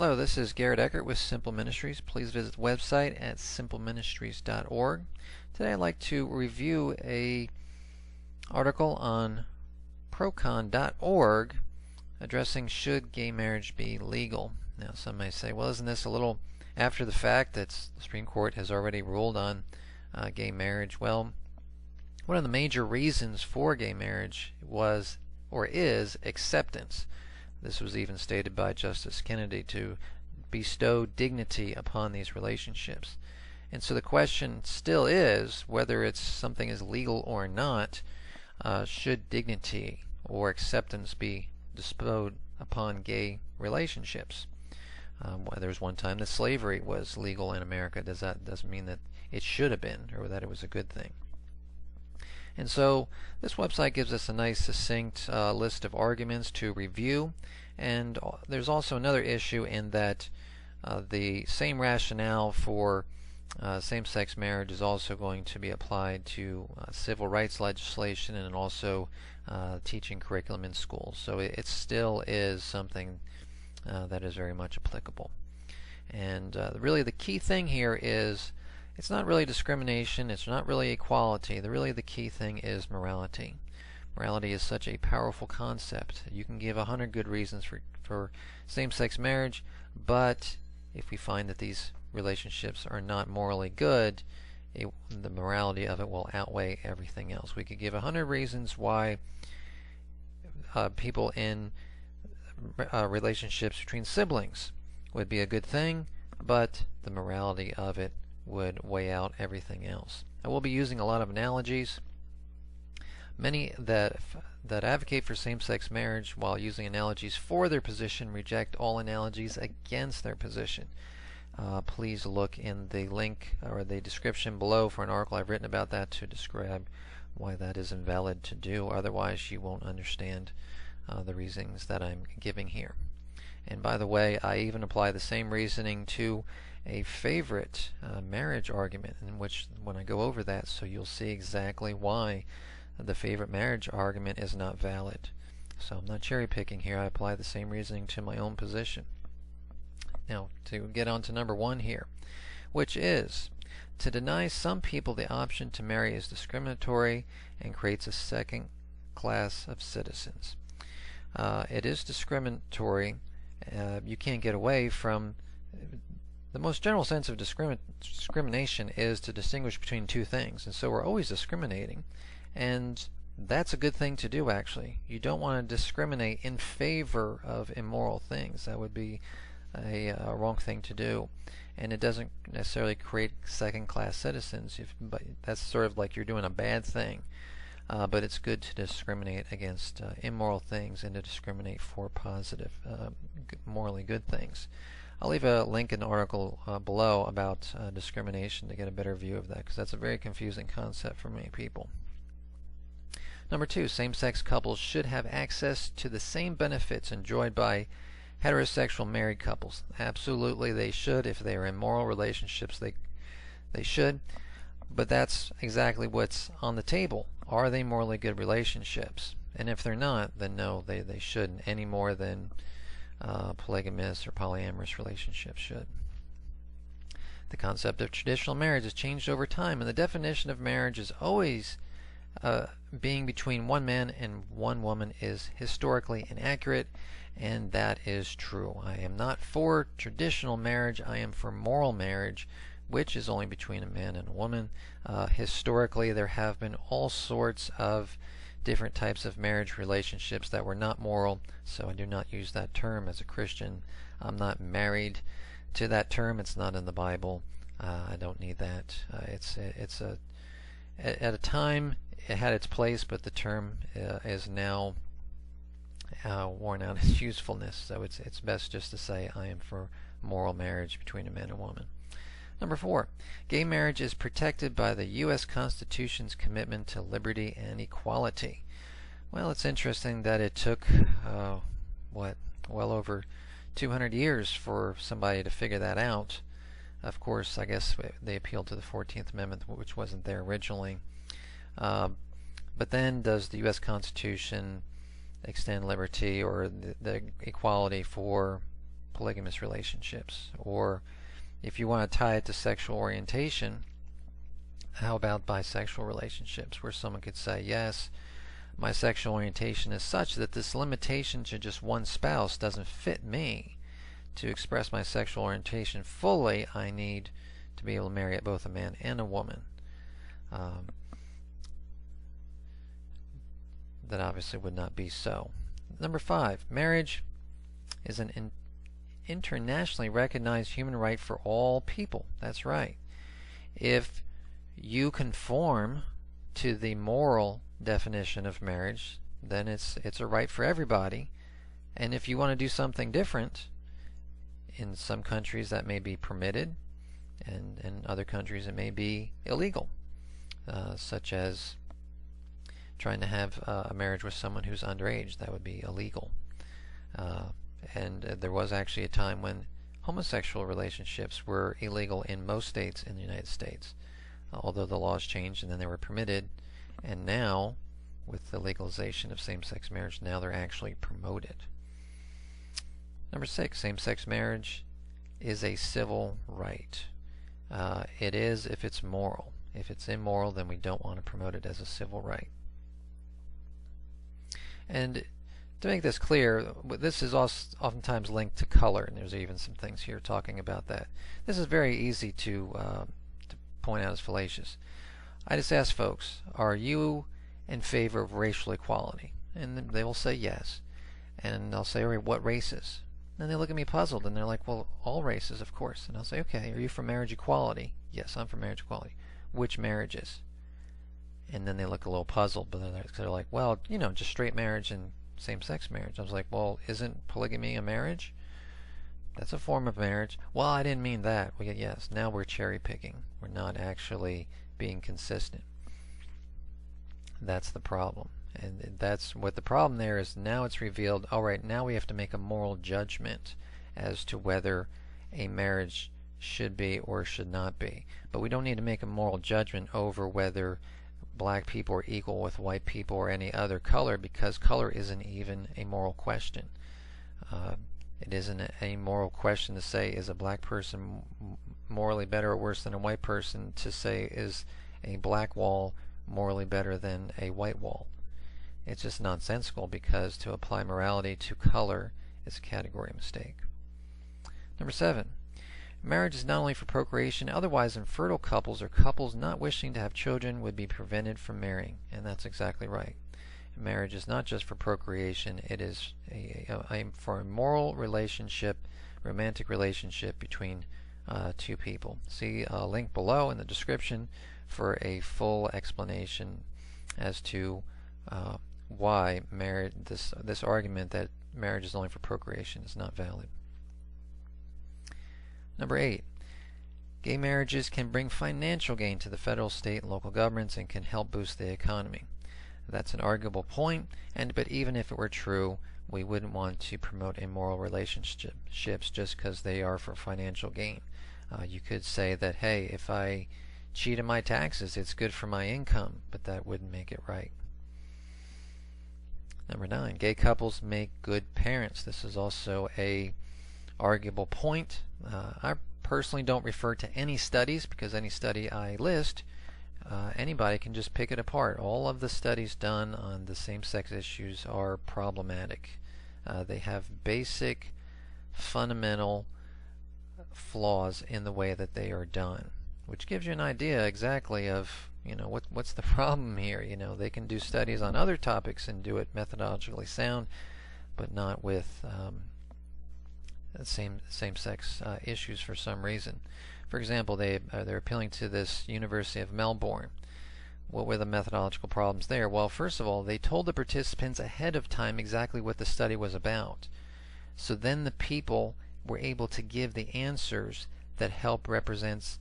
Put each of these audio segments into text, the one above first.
Hello, this is Garrett Eckert with Simple Ministries. Please visit the website at simpleministries.org. Today I'd like to review a article on procon.org addressing should gay marriage be legal. Now some may say, well, isn't this a little after the fact that the Supreme Court has already ruled on gay marriage? Well, one of the major reasons for gay marriage was or is acceptance. This was even stated by Justice Kennedy to bestow dignity upon these relationships. And so the question still is whether it's something is legal or not, should dignity or acceptance be bestowed upon gay relationships. There was one time that slavery was legal in America. Doesn't mean that it should have been or that it was a good thing. And so this website gives us a nice succinct list of arguments to review, and there's also another issue in that the same rationale for same-sex marriage is also going to be applied to civil rights legislation and also teaching curriculum in schools. So it still is something that is very much applicable. And really the key thing here is it's not really discrimination, it's not really equality. The key thing is morality. Morality is such a powerful concept. You can give 100 good reasons for same-sex marriage, but if we find that these relationships are not morally good, the morality of it will outweigh everything else. We could give 100 reasons why people in relationships between siblings would be a good thing, but the morality of it would weigh out everything else. I will be using a lot of analogies. Many that advocate for same-sex marriage while using analogies for their position reject all analogies against their position. Please look in the link or the description below for an article I've written about that to describe why that is invalid to do. Otherwise you won't understand the reasons that I'm giving here. And by the way, I even apply the same reasoning to a favorite marriage argument, in which when I go over that, so you'll see exactly why the favorite marriage argument is not valid. So I'm not cherry picking here. I apply the same reasoning to my own position. Now to get on to number one here, which is to deny some people the option to marry is discriminatory and creates a second class of citizens. It is discriminatory. You can't get away from the most general sense of discrimination is to distinguish between two things, and so we're always discriminating, and that's a good thing to do. Actually, you don't want to discriminate in favor of immoral things. That would be a wrong thing to do, and it doesn't necessarily create second-class citizens. But that's sort of like you're doing a bad thing. But it's good to discriminate against immoral things and to discriminate for positive, morally good things. I'll leave a link in the article below about discrimination to get a better view of that, because that's a very confusing concept for many people. Number two, same-sex couples should have access to the same benefits enjoyed by heterosexual married couples. Absolutely they should. If they are in moral relationships, they should. But that's exactly what's on the table. Are they morally good relationships? And if they're not, then no, they shouldn't, any more than polygamous or polyamorous relationships should. The concept of traditional marriage has changed over time, and the definition of marriage is always being between one man and one woman is historically inaccurate, and that is true. I am not for traditional marriage. I am for moral marriage, which is only between a man and a woman. Historically, there have been all sorts of different types of marriage relationships that were not moral, so I do not use that term as a Christian. I'm not married to that term. It's not in the Bible. I don't need that. At a time it had its place, but the term is now worn out its usefulness. So it's best just to say I am for moral marriage between a man and a woman. Number four, gay marriage is protected by the U.S. Constitution's commitment to liberty and equality. Well, it's interesting that it took, well over 200 years for somebody to figure that out. Of course, I guess they appealed to the 14th Amendment, which wasn't there originally. But then does the U.S. Constitution extend liberty or the equality for polygamous relationships. Or if you want to tie it to sexual orientation, how about bisexual relationships, where someone could say, yes, my sexual orientation is such that this limitation to just one spouse doesn't fit me. To express my sexual orientation fully, I need to be able to marry both a man and a woman. That obviously would not be so. Number 5, marriage is an internationally recognized human right for all people. That's right. If you conform to the moral definition of marriage, then it's a right for everybody. And if you want to do something different, in some countries that may be permitted, and in other countries it may be illegal, such as trying to have a marriage with someone who's underage. That would be illegal. And there was actually a time when homosexual relationships were illegal in most states in the United States, although the laws changed and then they were permitted. And now, with the legalization of same-sex marriage, now they're actually promoted. Number 6, same-sex marriage is a civil right. It is if it's moral. If it's immoral, then we don't want to promote it as a civil right. And to make this clear, this is also oftentimes linked to color, and there's even some things here talking about that. This is very easy to point out as fallacious. I just ask folks, are you in favor of racial equality? And they will say yes. And I'll say, all right, what races? And they look at me puzzled, and they're like, well, all races, of course. And I'll say, okay, are you for marriage equality? Yes, I'm for marriage equality. Which marriages? And then they look a little puzzled, but they're like, well, you know, just straight marriage and same-sex marriage. I was like, well, isn't polygamy a marriage? That's a form of marriage. Well, I didn't mean that. Well, yes, now we're cherry-picking. We're not actually being consistent. That's the problem. And that's what the problem there is. Now it's revealed, all right, now we have to make a moral judgment as to whether a marriage should be or should not be. But we don't need to make a moral judgment over whether black people are equal with white people or any other color, because color isn't even a moral question. It isn't a moral question to say, is a black person morally better or worse than a white person, to say, is a black wall morally better than a white wall. It's just nonsensical, because to apply morality to color is a category mistake. Number 7. Marriage is not only for procreation, otherwise infertile couples or couples not wishing to have children would be prevented from marrying. And that's exactly right. Marriage is not just for procreation, it is for a moral relationship, romantic relationship between two people. See a link below in the description for a full explanation as to why this argument that marriage is only for procreation is not valid. Number 8. Gay marriages can bring financial gain to the federal, state, and local governments and can help boost the economy. That's an arguable point, but even if it were true, we wouldn't want to promote immoral relationships just because they are for financial gain. You could say that, hey, if I cheat on my taxes, it's good for my income, but that wouldn't make it right. Number 9. Gay couples make good parents. This is also a arguable point. I personally don't refer to any studies, because any study I list, anybody can just pick it apart. All of the studies done on the same-sex issues are problematic. They have basic, fundamental flaws in the way that they are done, which gives you an idea exactly of, you know, what's the problem here. You know, they can do studies on other topics and do it methodologically sound, but not with same-sex issues for some reason. For example, they're appealing to this University of Melbourne. What were the methodological problems there? Well, first of all, they told the participants ahead of time exactly what the study was about. So then the people were able to give the answers that help represent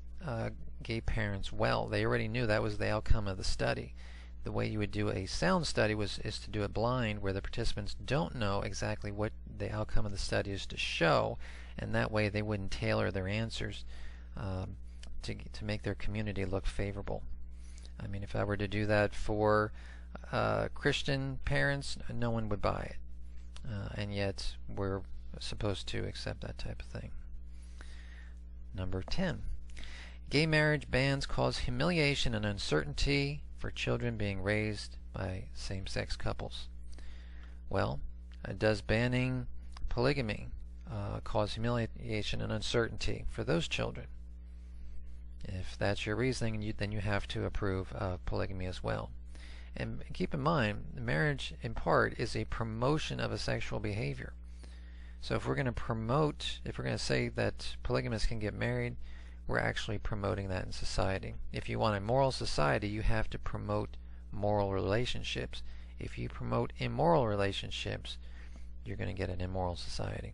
gay parents well. They already knew that was the outcome of the study. The way you would do a sound study is to do it blind, where the participants don't know exactly what the outcome of the study is to show, and that way they wouldn't tailor their answers to make their community look favorable. I mean, if I were to do that for Christian parents, no one would buy it. And yet we're supposed to accept that type of thing. Number 10. Gay marriage bans cause humiliation and uncertainty for children being raised by same-sex couples. Well, does banning polygamy cause humiliation and uncertainty for those children? If that's your reasoning, then you have to approve of polygamy as well. And keep in mind, marriage in part is a promotion of a sexual behavior. So if we're going to say that polygamists can get married, we're actually promoting that in society. If you want a moral society, you have to promote moral relationships. If you promote immoral relationships, you're going to get an immoral society.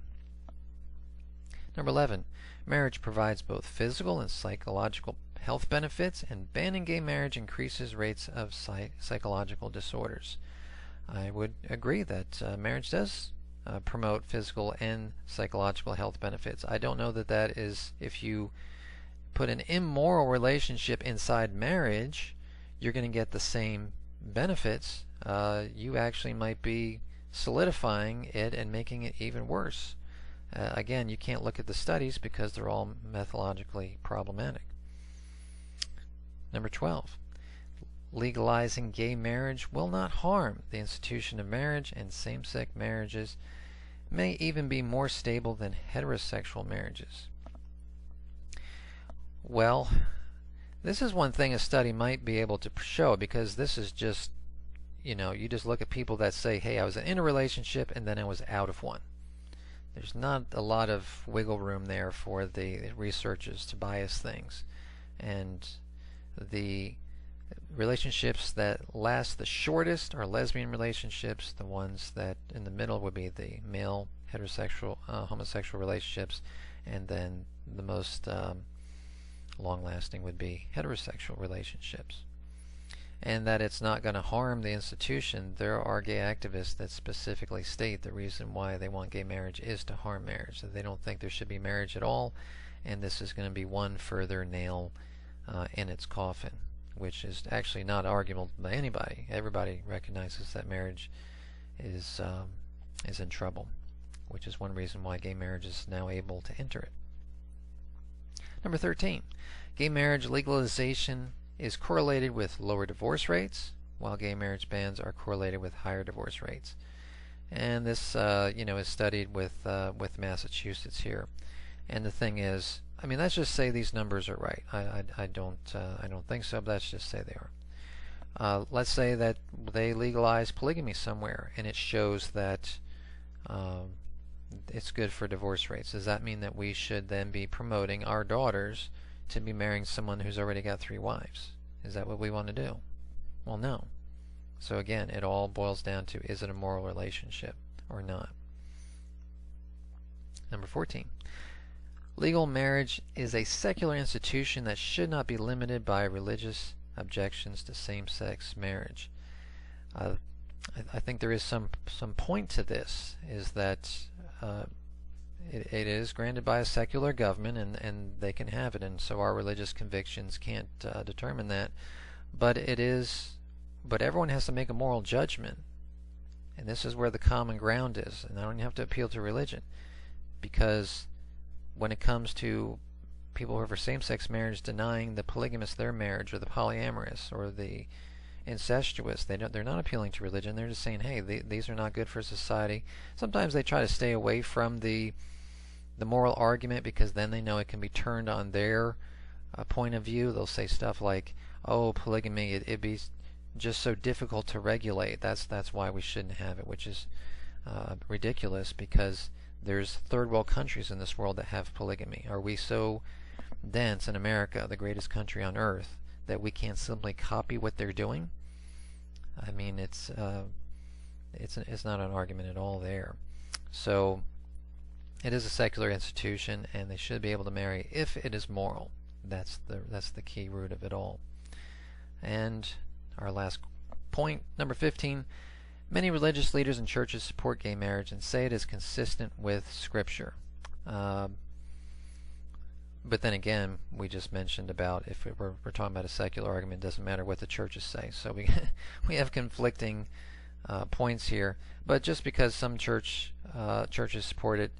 Number 11. Marriage provides both physical and psychological health benefits, and banning gay marriage increases rates of psychological disorders. I would agree that marriage does promote physical and psychological health benefits. I don't know that is, if you put an immoral relationship inside marriage, you're going to get the same benefits. You actually might be solidifying it and making it even worse. Again, you can't look at the studies because they're all methodologically problematic. Number 12. Legalizing gay marriage will not harm the institution of marriage, and same-sex marriages may even be more stable than heterosexual marriages. Well, this is one thing a study might be able to show, because this is just, you just look at people that say, hey, I was in a relationship and then I was out of one. There's not a lot of wiggle room there for the researchers to bias things. And the relationships that last the shortest are lesbian relationships. The ones that in the middle would be the male heterosexual homosexual relationships, and then the most long-lasting would be heterosexual relationships. And that it's not going to harm the institution. There are gay activists that specifically state the reason why they want gay marriage is to harm marriage. That they don't think there should be marriage at all, and this is going to be one further nail in its coffin, which is actually not arguable by anybody. Everybody recognizes that marriage is in trouble, which is one reason why gay marriage is now able to enter it. Number 13. Gay marriage legalization is correlated with lower divorce rates, while gay marriage bans are correlated with higher divorce rates. And this, is studied with Massachusetts here. And the thing is, let's just say these numbers are right. I don't think so, but let's just say they are. Let's say that they legalize polygamy somewhere, and it shows that it's good for divorce rates. Does that mean that we should then be promoting our daughters to be marrying someone who's already got 3 wives? Is that what we want to do? Well, no. So again, it all boils down to, is it a moral relationship or not? Number 14. Legal marriage is a secular institution that should not be limited by religious objections to same-sex marriage. I think there is some point to this, is that it is granted by a secular government, and they can have it, and so our religious convictions can't determine that. But everyone has to make a moral judgment, and this is where the common ground is. And I don't have to appeal to religion, because when it comes to people who are for same-sex marriage denying the polygamous their marriage, or the polyamorous, or the incestuous, they're not appealing to religion. They're just saying, hey, these are not good for society. Sometimes they try to stay away from the moral argument, because then they know it can be turned on their point of view. They'll say stuff like, oh, polygamy, it'd be just so difficult to regulate. That's why we shouldn't have it, which is ridiculous, because there's third world countries in this world that have polygamy. Are we so dense in America, the greatest country on earth, that we can't simply copy what they're doing? It's not an argument at all there. So it is a secular institution, and they should be able to marry if it is moral. That's the key root of it all. And our last point, number 15. Many religious leaders and churches support gay marriage and say it is consistent with Scripture. But then again, we just mentioned about if we're talking about a secular argument, it doesn't matter what the churches say. So we have conflicting points here, but just because some churches support it,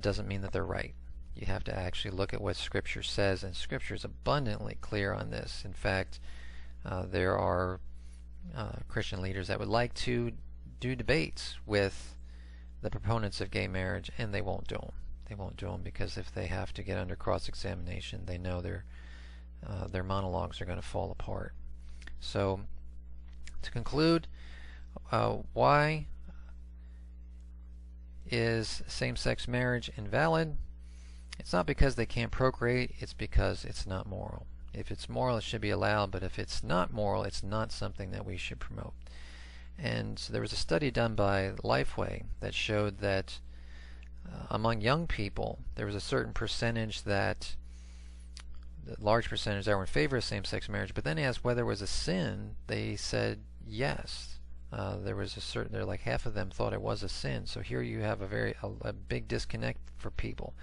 doesn't mean that they're right. You have to actually look at what Scripture says, and Scripture is abundantly clear on this. In fact, there are Christian leaders that would like to do debates with the proponents of gay marriage, and they won't do them. They won't do them because if they have to get under cross-examination, they know their monologues are going to fall apart. So, to conclude, why is same-sex marriage invalid? It's not because they can't procreate, it's because it's not moral. If it's moral, it should be allowed, but if it's not moral, it's not something that we should promote. And so there was a study done by Lifeway that showed that among young people, there was a certain percentage large percentage that were in favor of same-sex marriage, but then asked whether it was a sin, they said yes. They're like half of them thought it was a sin. So here you have a big disconnect for people,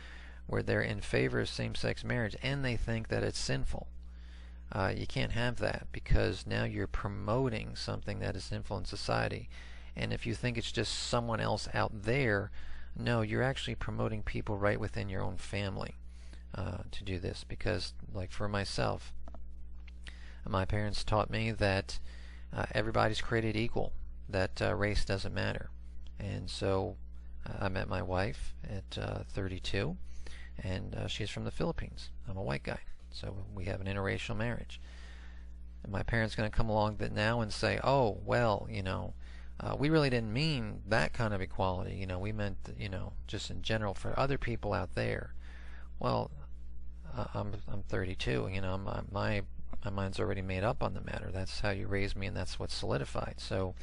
where they're in favor of same-sex marriage and they think that it's sinful. You can't have that, because now you're promoting something that is sinful in society. And if you think it's just someone else out there, no, you're actually promoting people right within your own family to do this. Because, like for myself, my parents taught me that everybody's created equal, that race doesn't matter. And so I met my wife at 32, and she's from the Philippines. I'm a white guy. So we have an interracial marriage. And my parents going to come along now and say, oh, well, we really didn't mean that kind of equality. We meant, just in general for other people out there. Well, I'm 32. My mind's already made up on the matter. That's how you raised me, and that's what's solidified. So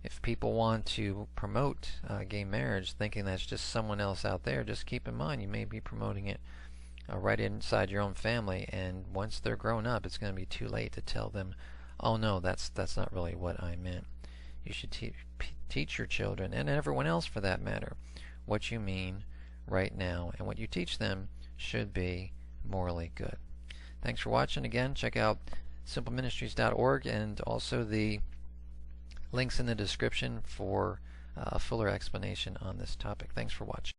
if people want to promote gay marriage, thinking that's just someone else out there, just keep in mind you may be promoting it right inside your own family, and once they're grown up, it's going to be too late to tell them, oh no, that's not really what I meant. You should teach your children, and everyone else for that matter, what you mean right now, and what you teach them should be morally good. Thanks for watching. Again, check out simpleministries.org and also the links in the description for a fuller explanation on this topic. Thanks for watching.